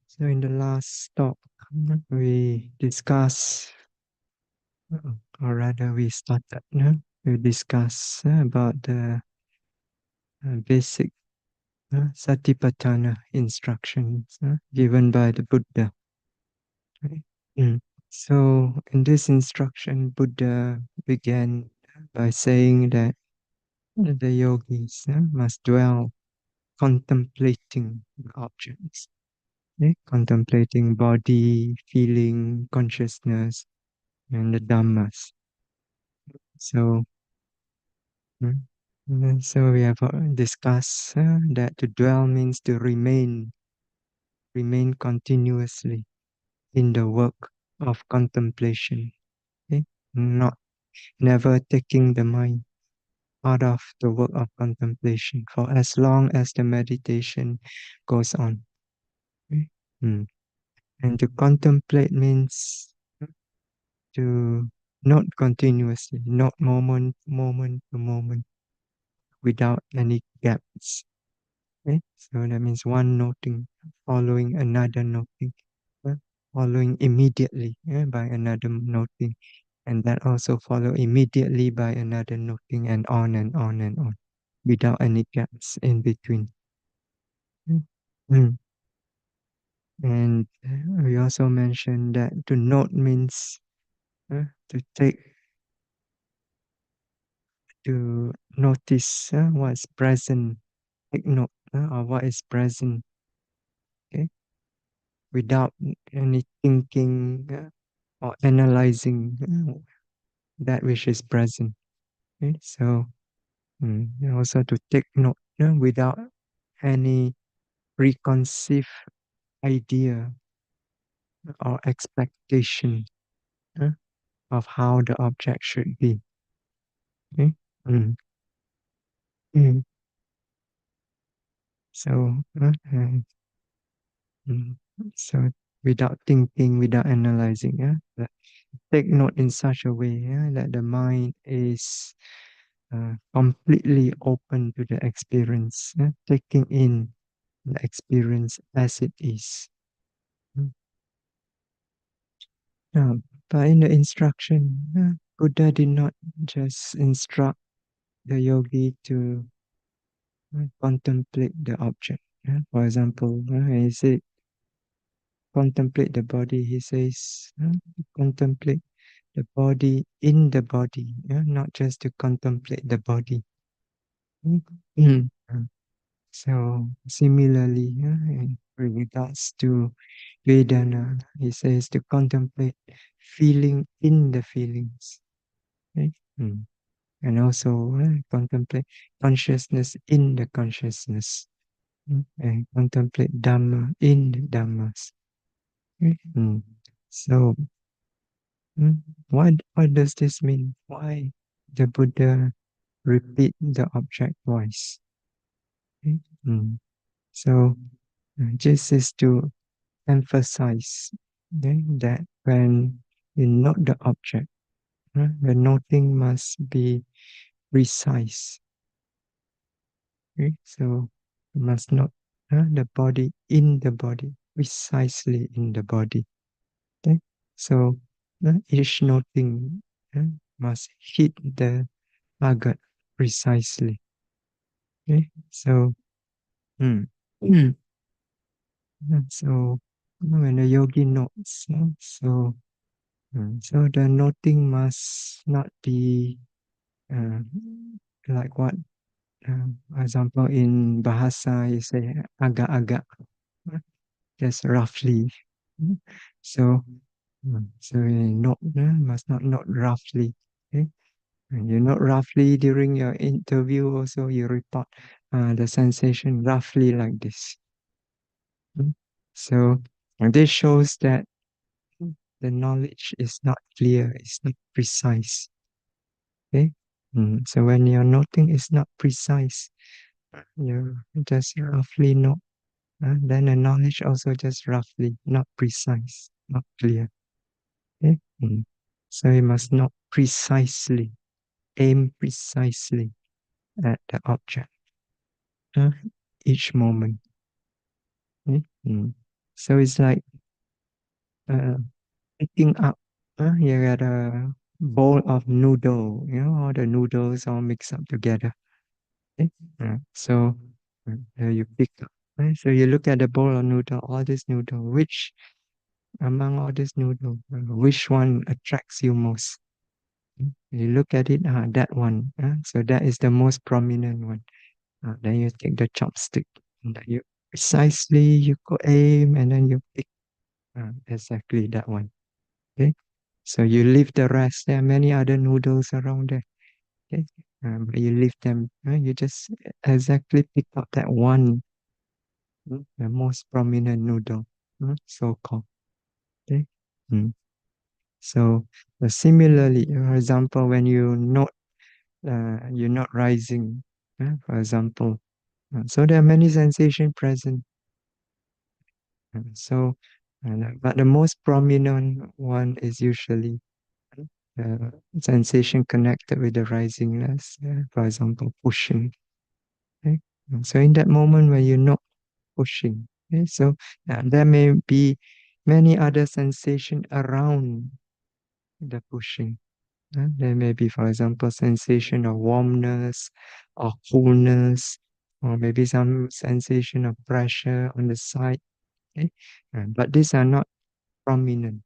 So in the last talk, we discussed, or rather we started, to discuss about the basic Satipatthana instructions given by the Buddha. Right? So in this instruction, Buddha began by saying that the yogis must dwell contemplating the objects, contemplating body, feeling, consciousness, and the Dhammas. So, so we have discussed that to dwell means to remain continuously in the work of contemplation, okay? Not never taking the mind out of the work of contemplation for as long as the meditation goes on. Okay? And to contemplate means to not continuously, not moment to moment, without any gaps. Okay? So that means one noting following another noting, following immediately by another noting, and that also follow immediately by another noting, and on and on and on, without any gaps in between. Mm. Mm. And we also mentioned that to note means to take, to notice what's present, take note of what is present, okay, without any thinking or analyzing that which is present. Okay? So and also to take note without any preconceived idea or expectation uh, of how the object should be. Okay? Mm. Mm. So, mm, so without thinking, without analyzing, take note in such a way that the mind is completely open to the experience, taking in the experience as it is. Mm. But in the instruction, Buddha did not just instruct the yogi to contemplate the object. For example, he said, contemplate the body. He says, contemplate the body in the body, not just to contemplate the body. Mm. So similarly, in regards to Vedana, he says to contemplate feeling in the feelings, right? And also contemplate consciousness in the consciousness, and contemplate Dhamma in the Dhammas. Right? So, what does this mean? Why the Buddha repeat the object twice? Right? So, this is to emphasize that when you note the object, the noting must be precise. Okay? So you must note the body in the body, precisely in the body. Okay? So each noting must hit the target precisely. Okay? So, mm, mm, so when the yogi notes, so the noting must not be uh, like what, for example, in Bahasa you say agak-agak, just roughly. So, so you note, must not note roughly. Okay? And you note roughly during your interview also you report the sensation roughly like this. So, and this shows that the knowledge is not clear, it's not precise. Okay? So when your noting is not precise, you just roughly know. Then the knowledge also just roughly, not precise, not clear. Okay? So you must not precisely, aim precisely at the object uh, each moment. Okay? So it's like uh, picking up. You got a bowl of noodle. All the noodles all mixed up together. Okay? So you pick up. So you look at the bowl of noodle, all this noodle. Which among all this noodle, which one attracts you most? You look at it, that one. So that is the most prominent one. Then you take the chopstick, and then you precisely you go aim, and then you pick exactly that one. Okay, so you leave the rest. There are many other noodles around there. Okay, but you leave them. You just exactly pick up that one, the most prominent noodle, so called. Okay. Mm. So similarly, for example, when you're not rising, for example, so there are many sensations present. But the most prominent one is usually uh, sensation connected with the risingness. For example, pushing. Okay? So in that moment when you're not pushing, okay? So there may be many other sensation around the pushing. There may be, for example, sensation of warmness or coolness, or maybe some sensation of pressure on the side. Okay? But these are not prominent,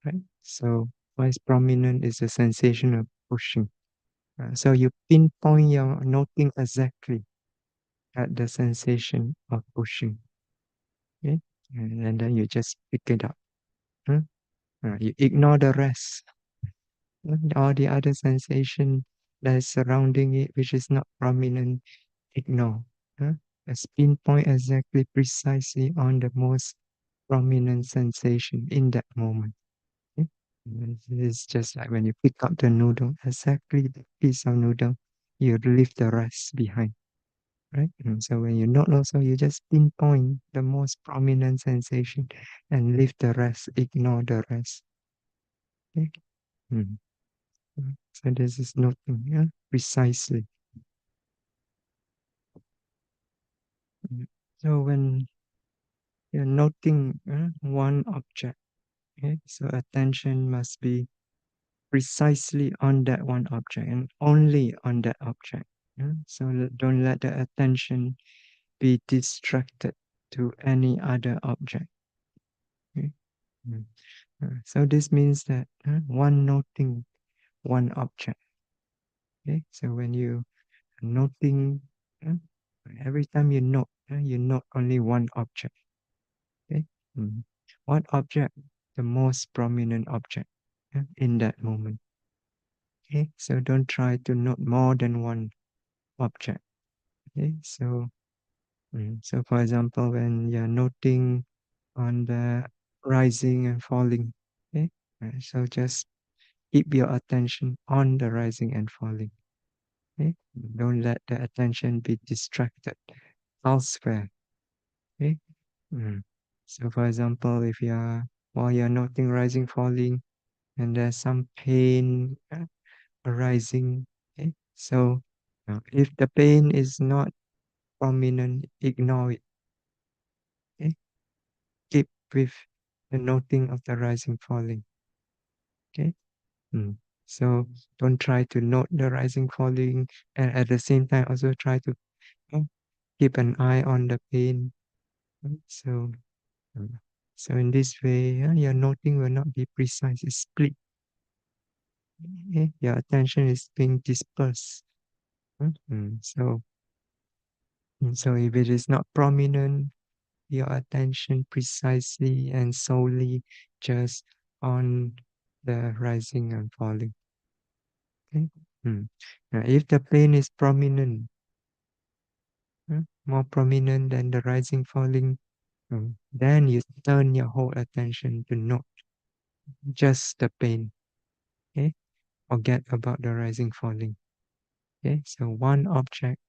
right? So what is prominent is the sensation of pushing. So you pinpoint your noting exactly at the sensation of pushing, okay? And then you just pick it up. Huh? You ignore the rest, all the other sensation that is surrounding it, which is not prominent, ignore. Huh? Just pinpoint exactly precisely on the most prominent sensation in that moment. Okay? It's just like when you pick up the noodle, exactly the piece of noodle, you leave the rest behind, right? So when you note also, you just pinpoint the most prominent sensation and leave the rest, ignore the rest. Okay? Mm. So this is noting, yeah, precisely. Mm. So when you're noting one object, okay, so attention must be precisely on that one object and only on that object. Yeah? So don't let the attention be distracted to any other object. Okay? Mm. So this means that one noting one object. Okay? So when you are noting, uh, every time you note only one object. Okay? Mm. What object? The most prominent object in that moment. Okay? So don't try to note more than one object. Okay, so for example, when you're noting on the rising and falling, okay, so just keep your attention on the rising and falling. Okay, don't let the attention be distracted elsewhere. Okay, mm. So for example, if you're while you're noting rising, falling, and there's some pain arising, okay, so if the pain is not prominent, ignore it. Okay? Keep with the noting of the rising falling. Okay. So don't try to note the rising falling, and at the same time also try to uh, keep an eye on the pain. So mm, so in this way, your noting will not be precise. It's split. Okay? Your attention is being dispersed. So if it is not prominent, your attention precisely and solely just on the rising and falling. Okay. If the plane is prominent, more prominent than the rising falling, then you turn your whole attention to note just the pain. Okay. Forget about the rising falling. Okay. So one object,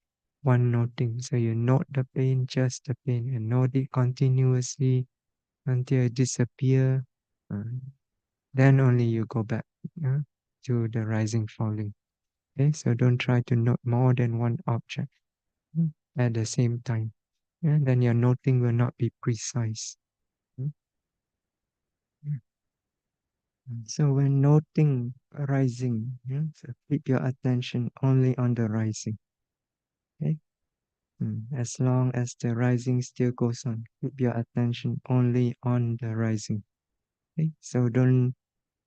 one noting. So you note the pain, just the pain, and note it continuously until it disappear. Uh, then only you go back to the rising falling. Okay, so don't try to note more than one object at the same time. Then your noting will not be precise. So when noting rising, so keep your attention only on the rising. Okay? As long as the rising still goes on, keep your attention only on the rising. Okay? So don't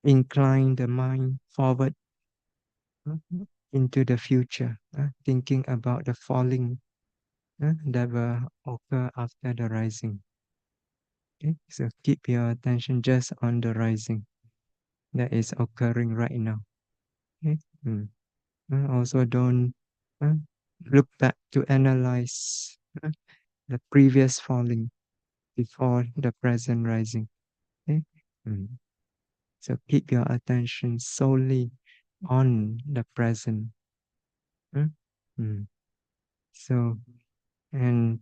incline the mind forward uh, into the future, thinking about the falling that will occur after the rising. Okay? So keep your attention just on the rising that is occurring right now. Okay? Also, don't uh, look back to analyze the previous falling before the present rising. Okay? Mm. So keep your attention solely on the present. uh, mm. So and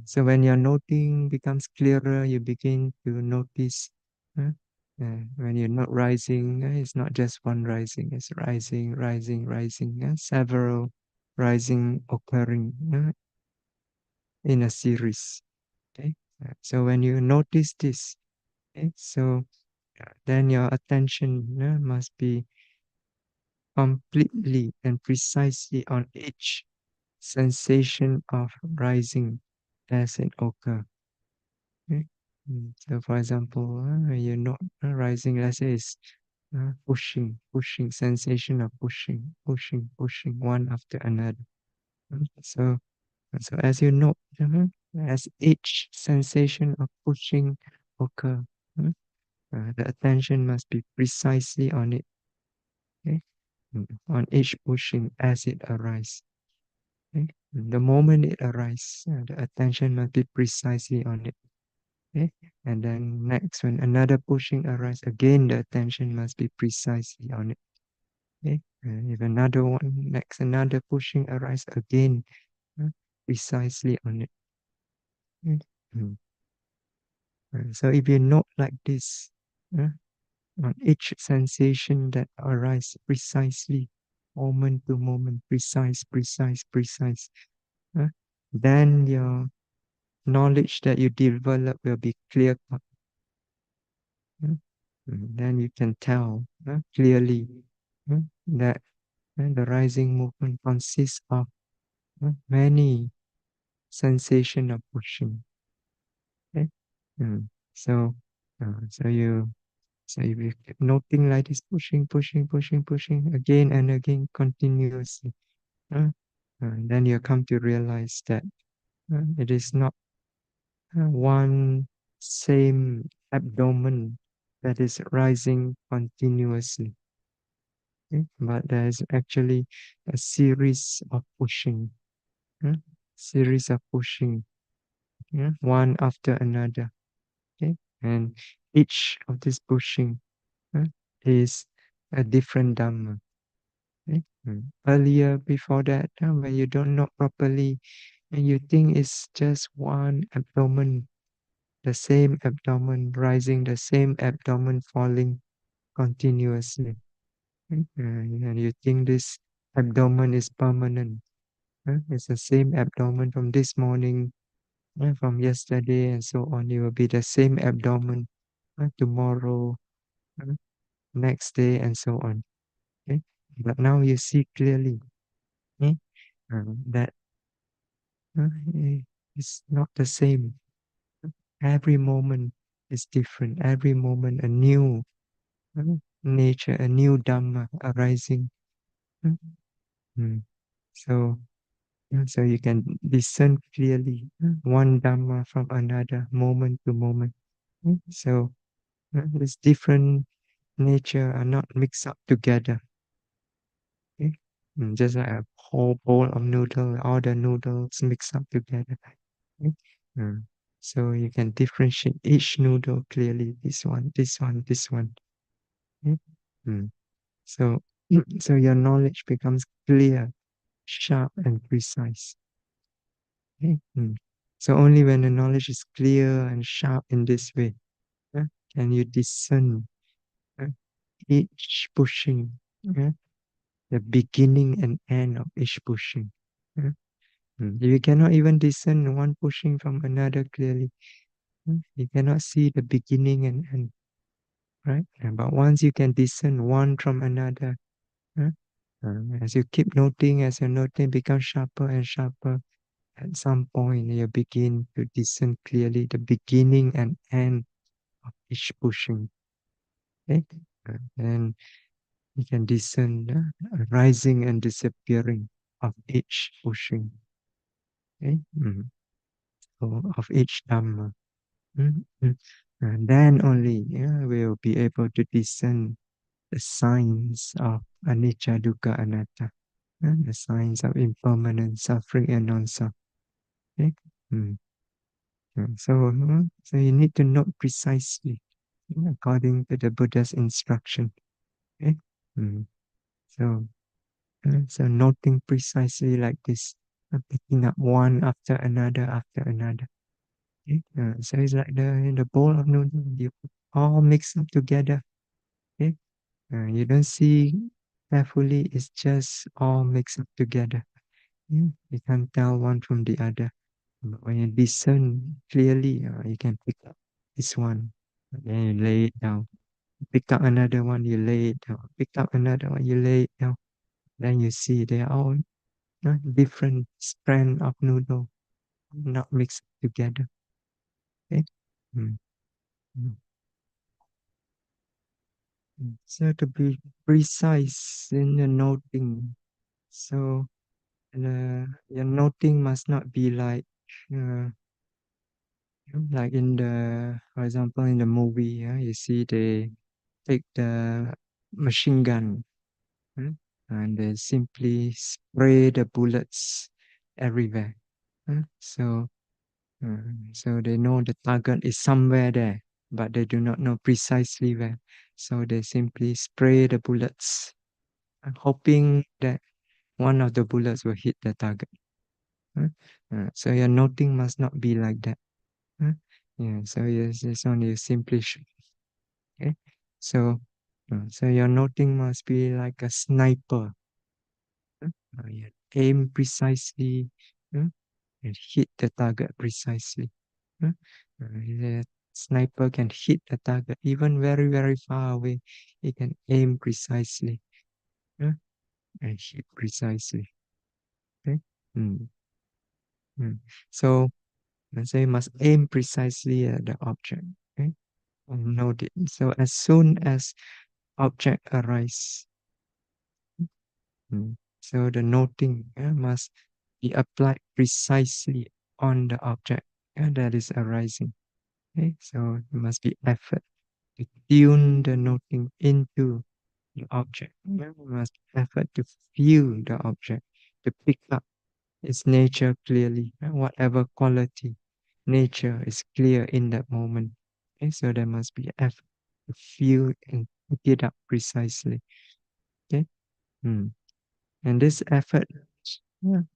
so when your noting becomes clearer, you begin to notice uh, when you're not rising, it's not just one rising, it's rising, rising, rising, several rising occurring in a series. Okay? So when you notice this, okay, so then your attention must be completely and precisely on each sensation of rising as it occurs. Okay? So, for example, you're not rising, let's say it's pushing, sensation of pushing one after another. So, so as you know, as each sensation of pushing occur, uh, the attention must be precisely on it, okay? On each pushing as it arises. Okay? The moment it arises, the attention must be precisely on it. Okay? And then next, when another pushing arises, again the attention must be precisely on it. Okay? If another one, next another pushing arises, again precisely on it. Okay? Mm. So if you note like this, uh, on each sensation that arises precisely, moment to moment, precise, uh, then your knowledge that you develop will be clear cut. Then you can tell clearly that the rising movement consists of many sensation of pushing. Okay? Mm. So, so you keep noting like this, pushing again and again continuously. Then you come to realize that it is not one same abdomen that is rising continuously. Okay? But there's actually a series of pushing, uh, series of pushing, one after another. Okay, and each of this pushing uh, is a different dhamma. Okay? Earlier, before that, when you don't know properly, and you think it's just one abdomen, the same abdomen rising, the same abdomen falling continuously. And you think this abdomen is permanent. It's the same abdomen from this morning, from yesterday, and so on. It will be the same abdomen tomorrow, uh, next day, and so on. Okay? But now you see clearly eh, that it's not the same. Every moment is different. Every moment a new nature, a new Dhamma arising. Mm. Mm. So, so you can discern clearly one Dhamma from another, moment to moment. So this different nature are not mixed up together. Okay? Just like a whole bowl of noodle, all the noodles mixed up together. Okay? Mm. So you can differentiate each noodle clearly. This one, this one, this one. Okay? Mm. So, so your knowledge becomes clear, sharp, and precise. Okay? So only when the knowledge is clear and sharp in this way, uh, can you discern uh, each pushing, the beginning and end of each pushing. uh. You cannot even discern one pushing from another clearly. You cannot see the beginning and end. right? But once you can discern one from another, huh? As you keep noting, as your noting becomes sharper and sharper, at some point you begin to discern clearly the beginning and end of each pushing. Okay? And you can discern the rising and disappearing of each pushing. Okay? So of each Dhamma. And then only we'll be able to discern the signs of anicca, dukkha, anatta, the signs of impermanence, suffering, and non-self. Okay? Mm. So you need to note precisely according to the Buddha's instruction. Okay? Mm. So, so noting precisely like this, picking up one after another. Okay? So it's like the bowl of noodles, you all mix up together. Okay? You don't see carefully, it's just all mixed up together. You can't tell one from the other. But when you discern clearly, you can pick up this one, then you lay it down. Pick up another one, you lay it down. Pick up another one, you lay it down. Then you see they are all different strand of noodle, not mixed together. Okay? Mm, mm, So to be precise in your noting, so your noting must not be uh, like in the, for example, in the movie, you see they take the machine gun, hmm, and they simply spray the bullets everywhere. So they know the target is somewhere there, but they do not know precisely where. So they simply spray the bullets, hoping that one of the bullets will hit the target. huh. So your noting must not be like that. huh. Yeah, so this one you simply okay. So your noting must be like a sniper. You aim precisely, uh, and hit the target precisely. Uh, the sniper can hit the target even very, very far away. He can aim precisely, uh, and hit precisely. Okay? Mm, mm. So let's say must aim precisely at the object. Okay? And note it. So as soon as object arise, so the noting must be applied precisely on the object that is arising. Okay? So there must be effort to tune the noting into the object. There must be effort to feel the object, to pick up its nature clearly, whatever quality nature is clear in that moment. Okay? So there must be effort to feel and pick it up precisely. Okay? Hmm. And this effort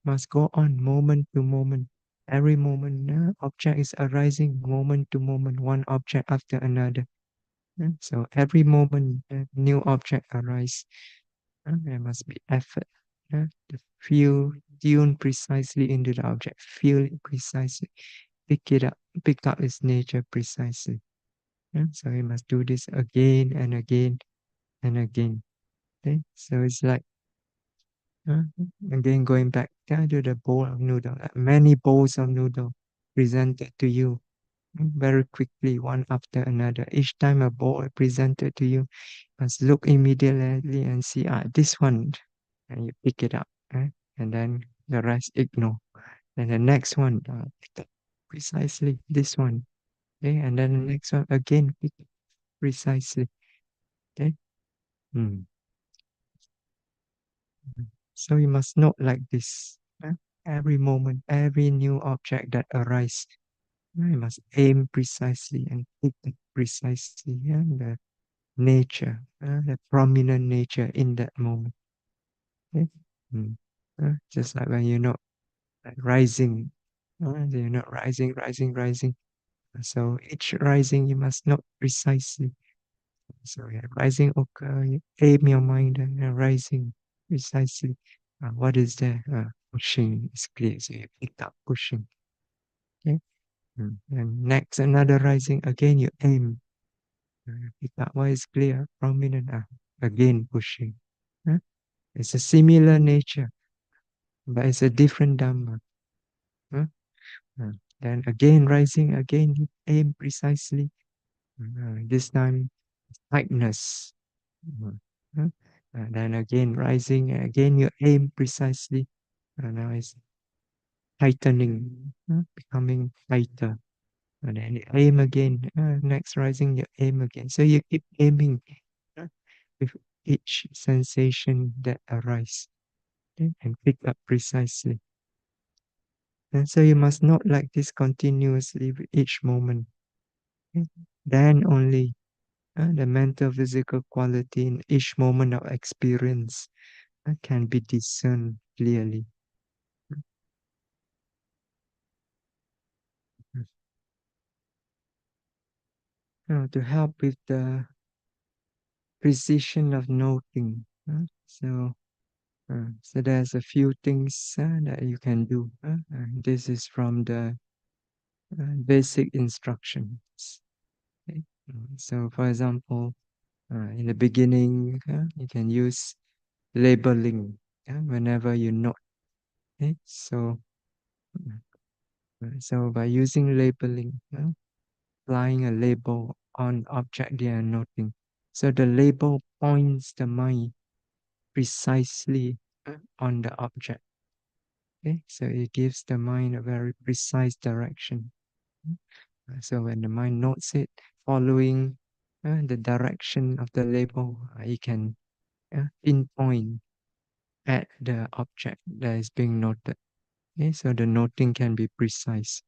must go on moment to moment. Every moment, object is arising moment to moment, one object after another. So every moment, new object arise. There must be effort to feel, tune precisely into the object, feel it precisely, pick it up, pick up its nature precisely. So we must do this again and again and again. Okay? So it's like Uh, Again, going back to the bowl of noodle, many bowls of noodle presented to you very quickly, one after another. Each time a bowl is presented to you, must look immediately and see, this one, and you pick it up, and then the rest ignore. Then the next one, pick up precisely this one, okay, and then the next one again, pick up precisely, okay. Hmm. So you must note like this. Every moment, every new object that arises, you must aim precisely and pick it precisely. The nature, the prominent nature in that moment. Okay? Mm. Just like when you're not like rising, you're not rising. So each rising you must note precisely. So rising occur, you aim your mind and rising precisely. What is there? Pushing is clear. So you pick up pushing. Okay. And next another rising again you aim. Pitava is clear, prominent. Again pushing. Huh? It's a similar nature, but it's a different Dhamma. Huh? Uh, Then again rising, again you aim precisely. This time tightness. Uh, huh? Then again rising, again you aim precisely. Now it's tightening, becoming tighter. And then you aim again. Next rising, you aim again. So you keep aiming uh, with each sensation that arises, and pick up precisely. And so you must not like this continuously with each moment. Okay? Then only the mental physical quality in each moment of experience can be discerned clearly. To help with the precision of noting. So there's a few things that you can do. This is from the basic instructions. Okay? So, for example, in the beginning, you can use labeling whenever you note. Okay? So by using labeling, applying a label on object they are noting, so the label points the mind precisely on the object. Okay, so it gives the mind a very precise direction. So when the mind notes it, following the direction of the label, it can pinpoint at the object that is being noted. Okay, so the noting can be precise.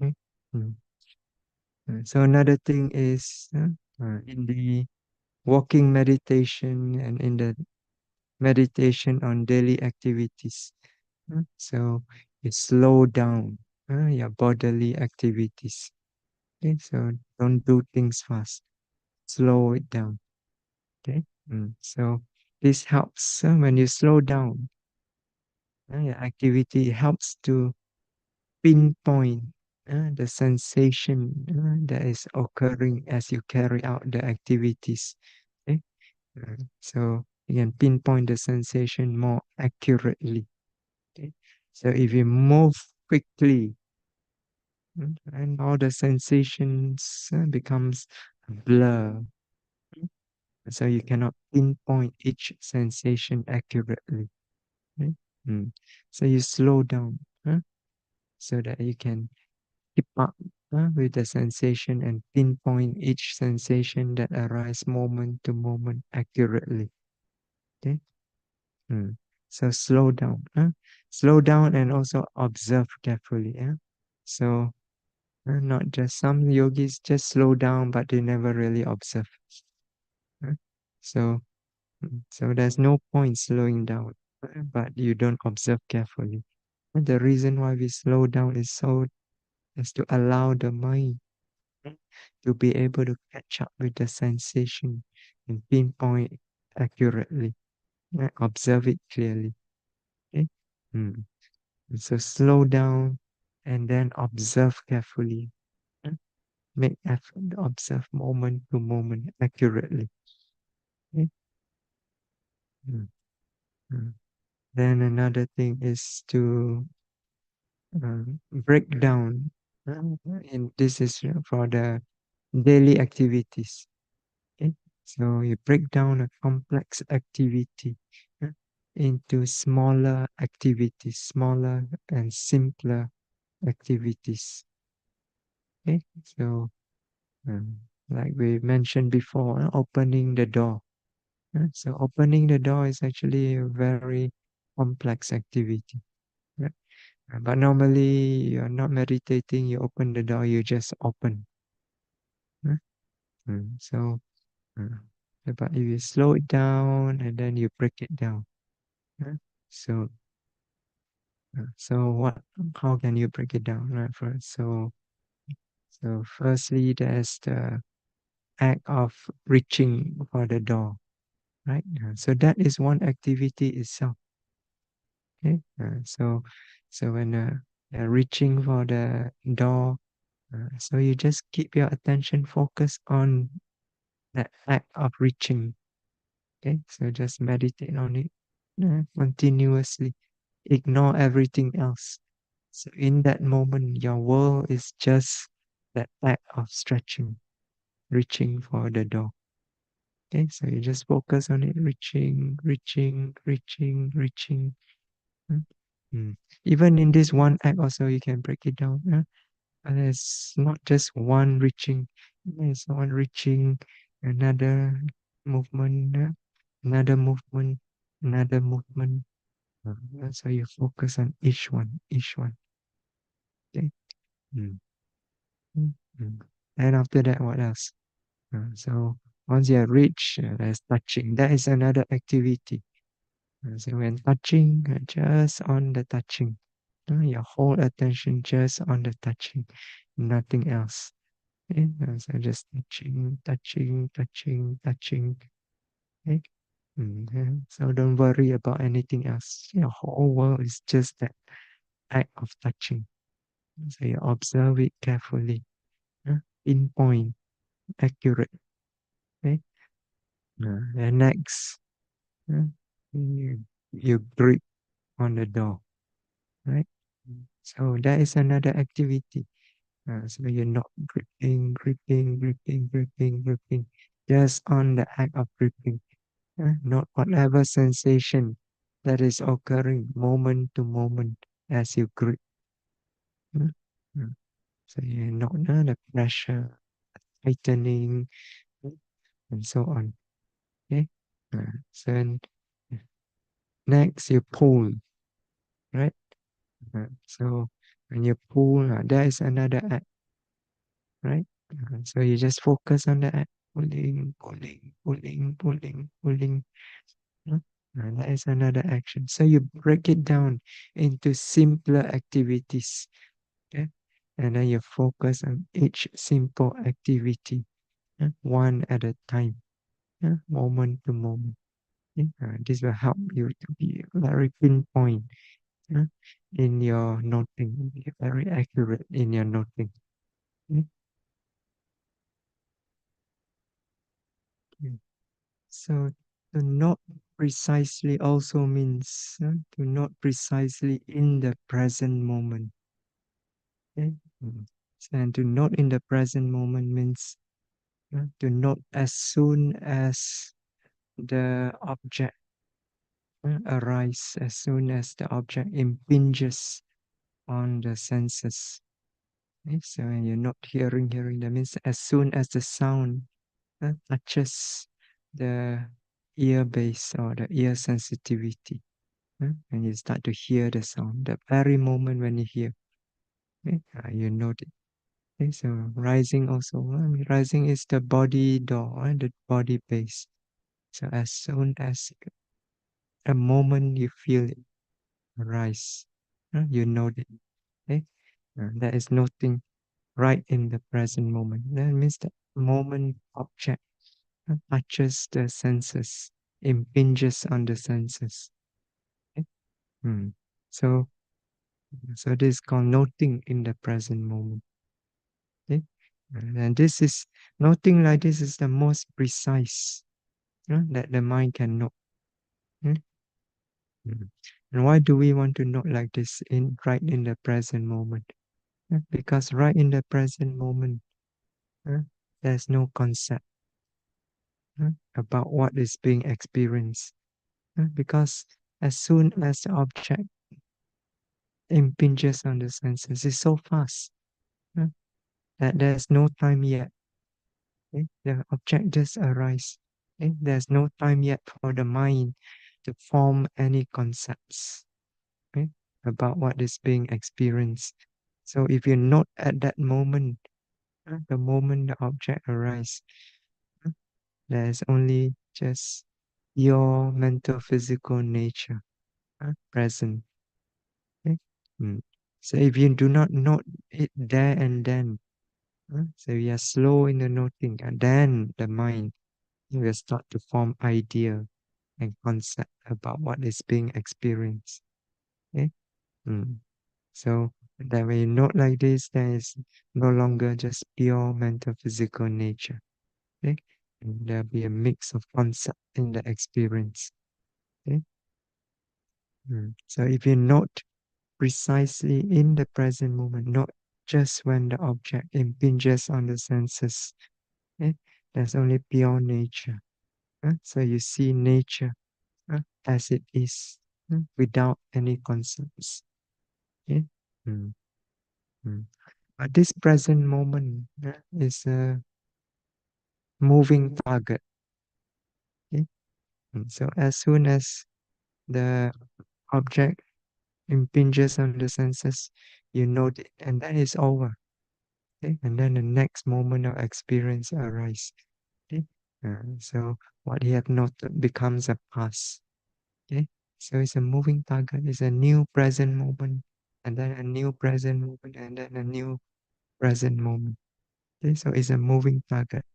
Okay? Mm. So another thing is in the walking meditation and in the meditation on daily activities. So you slow down your bodily activities. Okay, so don't do things fast. Slow it down. Okay. So this helps when you slow down your activity. It helps to pinpoint the sensation that is occurring as you carry out the activities. Okay. So you can pinpoint the sensation more accurately. Okay. So if you move quickly, and all the sensations becomes blur, so you cannot pinpoint each sensation accurately. Okay? Mm. So you slow down so that you can keep up with the sensation and pinpoint each sensation that arises moment to moment accurately. Okay? Mm. So slow down. Slow down and also observe carefully. So not just some yogis just slow down, but they never really observe. uh, So, so there's no point slowing down, but you don't observe carefully. And the reason why we slow down is so as to allow the mind to be able to catch up with the sensation and pinpoint accurately, observe it clearly. Okay? Mm. So slow down and then observe carefully. Make effort to observe moment to moment accurately. Okay? Mm, mm. Then another thing is to break down, and this is for the daily activities. Okay? So you break down a complex activity uh, into smaller activities, smaller and simpler activities. Okay? So, um, like we mentioned before, opening the door. So opening the door is actually a very complex activity. Right? But normally you're not meditating, you open the door, you just open. Right? So, uh, but if you slow it down and then you break it down. Right? So, so how can you break it down? Right? So firstly, there's the act of reaching for the door. Right? So that is one activity itself. Okay, so when reaching for the door, So you just keep your attention focused on the act of reaching. Okay, so just meditate on it continuously. Ignore everything else. So in that moment, your world is just that act of stretching, reaching for the door. Okay, so you just focus on it, reaching, reaching, reaching, reaching. Mm. Mm. Even in this one act, also you can break it down. And it's not just one reaching, it's one reaching, another movement, another movement, another movement. So you focus on each one, each one. Okay. Mm. Mm. Mm. And after that, what else? So once you have reached, there's touching. That is another activity. So when touching, just on the touching. Your whole attention just on the touching, nothing else. Okay? So just touching, touching, touching, touching. Okay? So don't worry about anything else. Your whole world is just that act of touching. So you observe it carefully, pinpoint, accurate. Okay? And next, uh, you grip on the door, right? So that is another activity. So you're not gripping, gripping, gripping, gripping, gripping, just on the act of gripping, not whatever sensation that is occurring moment to moment as you grip. uh, uh, So you're not the pressure, tightening, uh, and so on. Okay. So next you pull, right? So when you pull, there is another act, right? So you just focus on the act, pulling, pulling, pulling, pulling, pulling. uh, that is another action. So you break it down into simpler activities, okay? And then you focus on each simple activity, one at a time, moment to moment. This will help you to be very pinpoint uh, in your noting, be very accurate in your noting. Okay? Mm. So to note precisely also means to note precisely in the present moment. Okay? Mm. And to note in the present moment means to note as soon as the object arises, as soon as the object impinges on the senses. Okay? So when you're not hearing, that means as soon as the sound touches the ear base or the ear sensitivity, and you start to hear the sound, the very moment when you hear, okay, you note it. Okay, so rising also, rising is the body door, the body base. So as soon as a moment you feel it rise, you note it. Okay, that is noting right in the present moment. That means the moment object touches the senses, impinges on the senses. Okay? Mm. So, so this is called noting in the present moment. Okay? And this is noting like this is the most precise that the mind can note. Mm. Mm. And why do we want to note like this in right in the present moment? Because right in the present moment, uh, there's no concept about what is being experienced. Because as soon as the object impinges on the senses, it's so fast uh, that there's no time yet. Okay? The object just arises. Okay? There's no time yet for the mind to form any concepts, okay, about what is being experienced. So if you're not at that moment, the moment the object arises, uh, there's only just your mental physical nature present. Okay? Mm. So if you do not note it there and then, so we are slow in the noting, and then the mind will start to form idea and concept about what is being experienced. Okay? Mm. So That when you note like this, there is no longer just pure mental physical nature. Okay? And there'll be a mix of concept in the experience. Okay? So if you note precisely in the present moment, not just when the object impinges on the senses, okay? There's only pure nature. So you see nature as it is, without any concepts. Okay? Mm, mm. But this present moment is a moving target. Okay? So as soon as the object impinges on the senses, you note it, and that is over. Okay? And then the next moment of experience arises. Okay? So what you have noted becomes a past. Okay? So it's a moving target, it's a new present moment, and then a new present moment, and then a new present moment. Okay? So it's a moving target.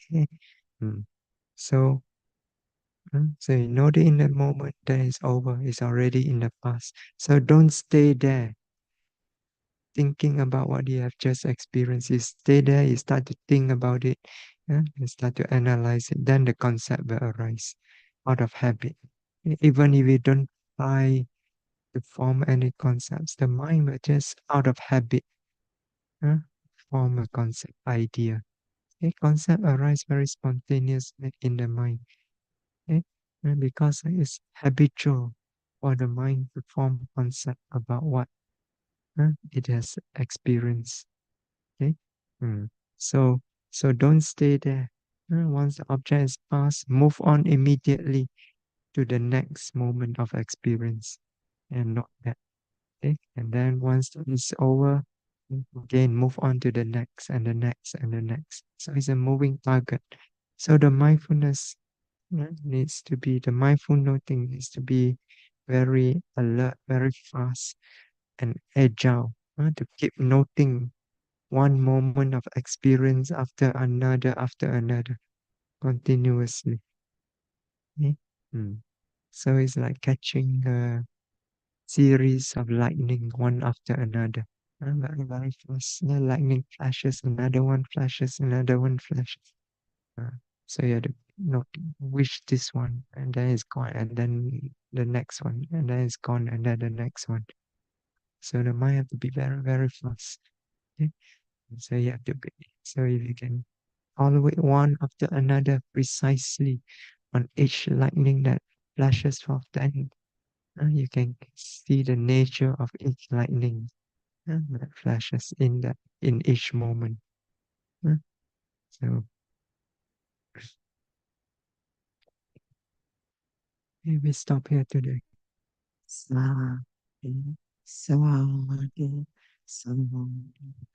Okay? Mm. So, so you know that in the moment that is over, it's already in the past. So don't stay there thinking about what you have just experienced. You stay there, you start to think about it, you start to analyze it, then the concept will arise out of habit. Even if you don't try to form any concepts, the mind will just out of habit uh, form a concept idea. A concept arise very spontaneously in the mind. Okay? And because it's habitual for the mind to form concept about what it has experienced. Okay? Mm. So so don't stay there. Once the object is past, move on immediately to the next moment of experience and not that. Okay? And then once it's over, again move on to the next and the next and the next. So it's a moving target. So the mindfulness needs to be, the mindful noting needs to be very alert, very fast and agile, to keep noting one moment of experience after another, continuously. Okay? Mm. So it's like catching a series of lightning one after another. Very, very fast. The lightning flashes, another one flashes, another one flashes. Uh, so you have to note which this one, and then it's gone, and then the next one, and then it's gone, and then the next one. So the mind have to be very, very fast. Okay? So you have to be, so if you can follow it one after another precisely on each lightning that flashes forth, then you can see the nature of each lightning that flashes in each moment. Uh, So we stop here today. Sa- Sawadee, sawadee.